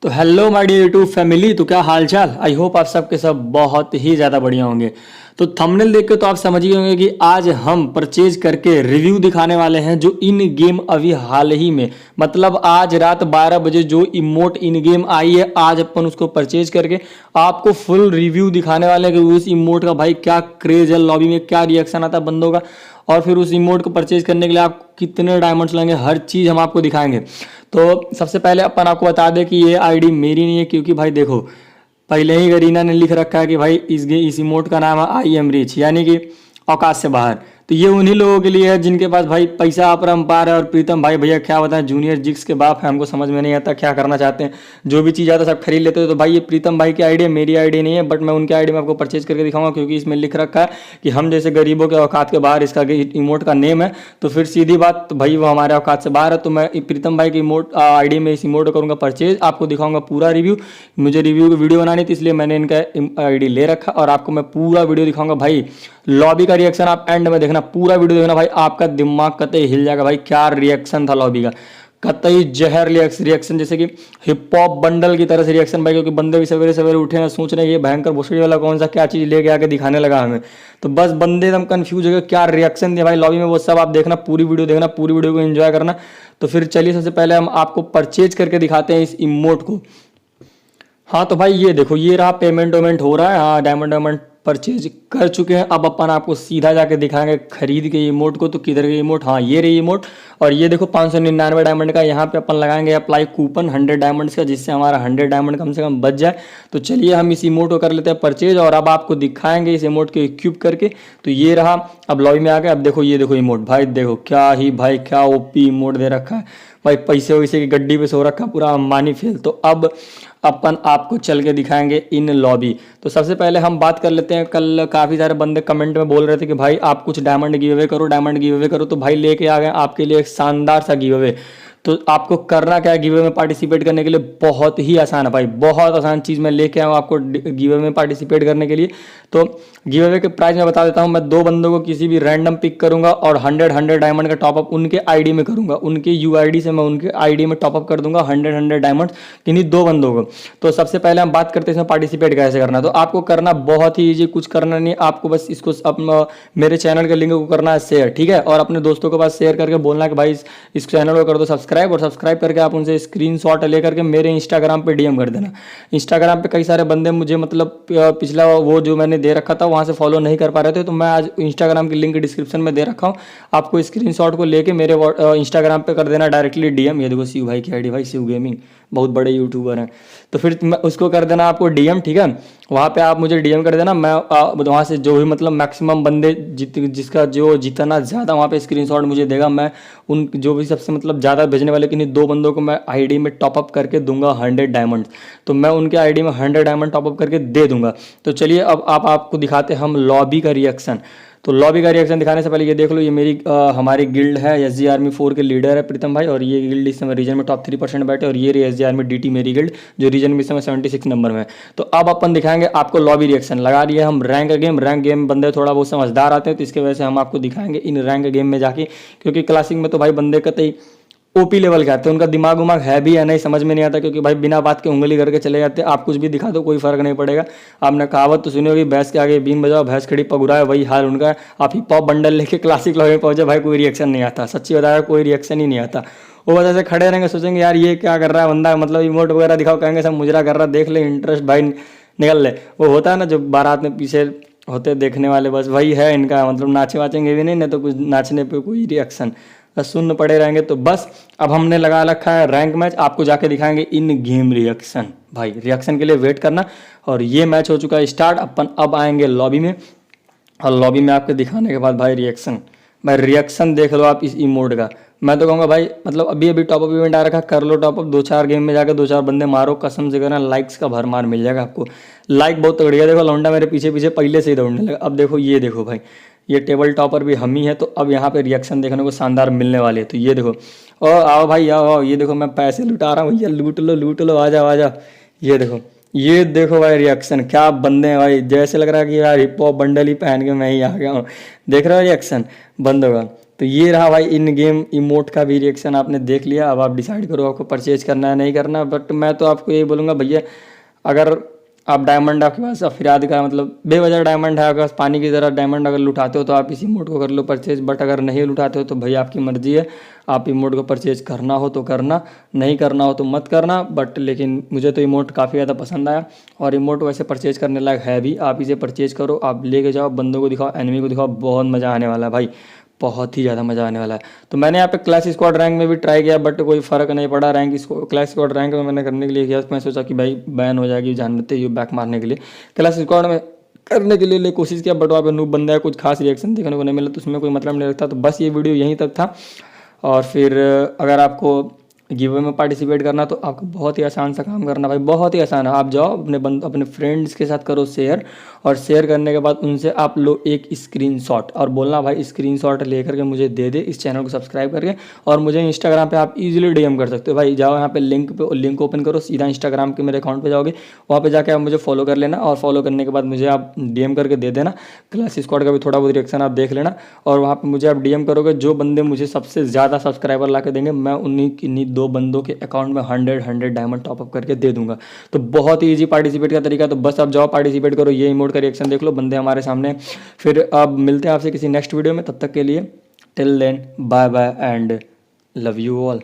तो hello my dear YouTube family. तो क्या हाल चाल। आई होप आप सबके सब बहुत ही ज़्यादा बढ़िया होंगे। तो थंबनेल देख के तो आप समझ ही होंगे कि आज हम परचेज करके रिव्यू दिखाने वाले हैं जो इन गेम अभी हाल ही में मतलब आज रात 12 बजे जो इमोट इन गेम आई है, आज अपन उसको परचेज करके आपको फुल रिव्यू दिखाने वाले हैं कि उस इमोट का भाई क्या क्रेज है, लॉबी में क्या रिएक्शन आता है बंदों का, और फिर उस इमोट को परचेज करने के लिए आप कितने डायमंड्स लेंगे, हर चीज़ हम आपको दिखाएंगे। तो सबसे पहले अपन आपको बता दें कि ये आईडी मेरी नहीं है, क्योंकि भाई देखो पहले ही गरीना ने लिख रखा है कि भाई इस इमोट का नाम है आई एम रिच, यानी कि औकात से बाहर। तो ये उन्हीं लोगों के लिए है जिनके पास भाई पैसा अपरंपार है। और प्रीतम भाई भैया क्या बताएं, जूनियर जिक्स के बाप है, हमको समझ में नहीं आता क्या करना चाहते हैं। जो भी चीज़ आता है सब खरीद लेते हो। तो भाई ये प्रीतम भाई की आईडी है, मेरी आईडी नहीं है, बट मैं उनके आईडी में आपको परचेज करके दिखाऊंगा, क्योंकि इसमें लिख रखा है कि हम जैसे गरीबों के औकात के बाहर इसका इमोट का नेम है। तो फिर सीधी बात, तो भाई वो हमारे औकात से बाहर है। तो मैं प्रीतम भाई की इमोट आईडी में इस इमोट को करूँगा परचेज, आपको दिखाऊंगा पूरा रिव्यू। मुझे रिव्यू की वीडियो बनानी थी, इसलिए मैंने इनका आईडी ले रखा और आपको मैं पूरा वीडियो दिखाऊंगा। भाई लॉबी का रिएक्शन आप एंड में देखना, पूरा वीडियो देखना भाई, आपका दिमाग कतई हिल जाएगा। भाई क्या रिएक्शन था लॉबी का, कतई जहर रिएक्शन, जैसे कि हिप हॉप बंडल की तरह से रिएक्शन भाई। क्योंकि बंदे भी सवेरे सवेरे उठे हैं, सोच रहे हैं ये भयंकर भोसड़ी वाला कौन सा क्या चीज़ लेके आके दिखाने लगा हमें। तो बस बंदे एकदम कंफ्यूज हो गए क्या रिएक्शन दिया भाई लॉबी में, वो सब आप देखना, पूरी वीडियो देखना, पूरी वीडियो को एंजॉय करना। तो फिर चलिए सबसे पहले हम आपको परचेज करके दिखाते हैं इस इमोट को। हाँ तो भाई ये देखो, ये रहा पेमेंट वेमेंट हो रहा है। हाँ डायमंड वायमंड परचेज कर चुके हैं। अब अपन आपको सीधा जाके दिखाएंगे खरीद के इमोट को। तो किधर के इमोट, हाँ ये रही इमोट। और ये देखो 599 डायमंड का, यहाँ पे अपन लगाएंगे अप्लाई कूपन 100 डायमंड्स का, जिससे हमारा 100 डायमंड कम से कम बच जाए। तो चलिए हम इस इमोट को कर लेते हैं परचेज और अब आपको दिखाएंगे इस इमोट को इक्विप करके। तो ये रहा, अब लॉबी में आ गए। अब देखो ये देखो इमोट, भाई देखो क्या ही भाई क्या ओपी इमोट दे रखा है भाई, पैसे वैसे की गड्डी पे सो रखा पूरा अंबानी फेल। तो अब अपन आपको चल के दिखाएंगे इन लॉबी। तो सबसे पहले हम बात कर लेते हैं, कल काफ़ी सारे बंदे कमेंट में बोल रहे थे कि भाई आप कुछ डायमंड गिव अवे करो, डायमंड गिव अवे करो। तो भाई लेके आ गए आपके लिए एक शानदार सा गिव अवे। तो आपको करना क्या है गिव अवे में पार्टिसिपेट करने के लिए, बहुत ही आसान है भाई, बहुत आसान चीज़ मैं लेके आऊँ आपको गिव अवे में पार्टिसिपेट करने के लिए। तो गिव अवे के प्राइस मैं बता देता हूँ, मैं दो बंदों को किसी भी रैंडम पिक करूंगा और 100 डायमंड का टॉपअप उनके आईडी में करूंगा, उनके यूआईडी से मैं उनके आईडी में टॉपअप कर दूंगा 100 डायमंड किन्हीं दो बंदों को। तो सबसे पहले हम बात करते हैं इसमें पार्टिसिपेट कैसे करना। तो आपको करना बहुत ही ईजी, कुछ करना नहीं, आपको बस इसको मेरे चैनल के लिंक को करना है शेयर, ठीक है, और अपने दोस्तों के पास शेयर करके बोलना है कि भाई इस चैनल को कर दो सब्सक्राइब, और सब्सक्राइब करके आप उनसे स्क्रीनशॉट लेकर के मेरे इंस्टाग्राम पे डीएम कर देना। इंस्टाग्राम पे कई सारे बंदे मुझे मतलब पिछला वो जो मैंने दे रखा था वहाँ से फॉलो नहीं कर पा रहे थे, तो मैं आज इंस्टाग्राम की लिंक डिस्क्रिप्शन में दे रखा हूँ, आपको स्क्रीनशॉट को लेके मेरे इंस्टाग्राम पे कर देना डायरेक्टली डीएम। ये देखो शिव भाई की आईडी, भाई शिव गेमिंग बहुत बड़े यूट्यूबर हैं। तो फिर उसको कर देना आपको डीएम, ठीक है, वहाँ पे आप मुझे डीएम कर देना। मैं वहाँ से जो भी मतलब मैक्सिमम बंदे जिसका जो जितना ज़्यादा वहाँ पे स्क्रीनशॉट मुझे देगा, मैं उन जो भी सबसे मतलब ज़्यादा भेजने वाले किन्हीं दो बंदों को मैं आईडी में टॉपअप करके दूंगा 100 डायमंड। तो मैं उनके आईडी में 100 डायमंड टॉपअप करके दे दूंगा। तो चलिए अब आपको दिखाते हैं हम लॉबी का रिएक्शन। तो लॉबी का रिएक्शन दिखाने से पहले ये देख लो, ये मेरी हमारी गिल्ड है, एसजी आर्मी 4 के लीडर है प्रीतम भाई, और ये गिल्ड इस समय रीजन में टॉप 3% बैठे, और ये रही एसजी आर्मी डीटी मेरी गिल्ड जो रीजन में इस समय 76 नंबर में है। तो अब अपन दिखाएंगे आपको लॉबी रिएक्शन। लगा दिया हम रैंक गेम बंदे थोड़ा बहुत समझदार आते हैं, तो इसके वजह से हम आपको दिखाएंगे इन रैंक गेम में जाके, क्योंकि क्लासिक में तो भाई बंदे कतई ओपी लेवल के आते हैं, उनका दिमाग उमाग है भी या नहीं समझ में नहीं आता, क्योंकि भाई बिना बात के उंगली करके चले जाते हैं। आप कुछ भी दिखा दो कोई फर्क नहीं पड़ेगा। आपने कहावत तो सुनी होगी, भैंस के आगे बीन बजाओ भैंस खड़ी पगुराए, वही हाल उनका है। आप हिप हॉप बंडल लेके क्लासिक लॉबी में पहुंचे, भाई कोई रिएक्शन नहीं आता, सच्ची बताया कोई रिएक्शन ही नहीं आता। वो बस ऐसे खड़े रहेंगे, सोचेंगे यार ये क्या कर रहा है बंदा, मतलब इमोट वगैरह दिखाओ, कहेंगे सब मुजरा कर रहा है, देख ले इंटरेस्ट भाई निकल ले। वो होता है ना जो बारात में पीछे होते देखने वाले, बस वही है इनका, मतलब नाचे वाचेंगे भी नहीं ना, तो कुछ नाचने पे कोई रिएक्शन, बस सुन पड़े रहेंगे। तो बस अब हमने लगा रखा है रैंक मैच, आपको जाके दिखाएंगे इन गेम रिएक्शन। भाई रिएक्शन के लिए वेट करना। और ये मैच हो चुका है स्टार्ट, अपन अब आएंगे लॉबी में, और लॉबी में आपके दिखाने के बाद भाई रिएक्शन, भाई रिएक्शन देख लो आप इस इमोट का। मैं तो कहूँगा भाई मतलब अभी टॉपअप इवेंट आ रखा, कर लो टॉपअप, 2-4 गेम में जाकर 2-4 बंदे मारो, कसम से करना लाइक्स का भरमार मिल जाएगा आपको। लाइक बहुत तगड़िया, देखो लौंडा मेरे पीछे पीछे पहले से ही दौड़ने लगा। अब देखो ये देखो भाई, ये टेबल टॉपर भी हम ही है। तो अब यहाँ पे रिएक्शन देखने को शानदार मिलने वाले हैं। तो ये देखो, ओ आओ भाई आओ, ये देखो मैं पैसे लुटा रहा हूँ भैया, लूट लो, आ जाओ आ जाओ। ये देखो भाई रिएक्शन, क्या बंदे हैं भाई, जैसे लग रहा है कि यार हिप हॉप बंडल ही पहन के मैं ही आ गया हूँ। देख रहे हो रिएक्शन बंदों का, तो ये रहा भाई इन गेम इमोट का भी रिएक्शन आपने देख लिया। अब आप डिसाइड करो आपको परचेज करना है नहीं करना। बट मैं तो आपको यही बोलूँगा भैया, अगर आप डायमंड आपके पास अफराद का मतलब बेवजह डायमंड है आपके पास, पानी की तरह डायमंड अगर लुटाते हो तो आप इसी इमोट को कर लो परचेज। बट अगर नहीं लुटाते हो तो भाई आपकी मर्जी है, आप इमोट को परचेज करना हो तो करना, नहीं करना हो तो मत करना। बट लेकिन मुझे तो इमोट काफ़ी ज़्यादा पसंद आया, और इमोट वैसे परचेज करने लायक है भी। आप इसे परचेज करो, आप लेके जाओ, बंदों को दिखाओ, एनिमी को दिखाओ, बहुत मज़ा आने वाला है भाई, बहुत ही ज़्यादा मज़ा आने वाला है। तो मैंने यहाँ पे क्लास स्क्वाड रैंक में भी ट्राई किया, बट कोई फ़र्क नहीं पड़ा। रैंक इसको क्लास स्क्वाड रैंक में मैंने करने के लिए किया, मैं सोचा कि भाई बैन हो जाएगी जानते ही बैक मारने के लिए। क्लास स्क्वाड में करने के लिए कोशिश किया, बट वहाँ पे नूब बंदा है, कुछ खास रिएक्शन देखने को नहीं मिला, तो उसमें कोई मतलब नहीं रखता। तो बस ये वीडियो यहीं तक था। और फिर अगर आपको गिव में पार्टिसिपेट करना तो आपको बहुत ही आसान सा काम करना भाई, बहुत ही आसान है। आप जाओ अपने फ्रेंड्स के साथ करो शेयर, और शेयर करने के बाद उनसे आप लो एक स्क्रीनशॉट और बोलना भाई स्क्रीनशॉट लेकर के मुझे दे दे, इस चैनल को सब्सक्राइब करके। और मुझे इंस्टाग्राम पे आप इजीली डीएम कर सकते हो भाई। जाओ यहाँ पे लिंक ओपन करो, सीधा इंस्टाग्राम के मेरे अकाउंट पे जाओगे, वहाँ पे जाके आप मुझे फॉलो कर लेना, और फॉलो करने के बाद मुझे आप डीएम करके दे देना। क्लास स्क्वाड का भी थोड़ा बहुत रिएक्शन आप देख लेना, और वहाँ पे मुझे आप डीएम करोगे। जो बंदे मुझे सबसे ज़्यादा सब्सक्राइबर ला के देंगे, मैं इन्हीं 2 बंदों के अकाउंट में 100 डायमंड टॉपअप करके दे दूंगा। तो बहुत ही ईजी पार्टिसिपेट का तरीका, तो बस आप जाओ पार्टिसिपेट करो। ये इमोट का रिएक्शन देख लो, बंदे हमारे सामने। फिर अब मिलते हैं आपसे किसी नेक्स्ट वीडियो में, तब तक के लिए till then bye bye and love you all.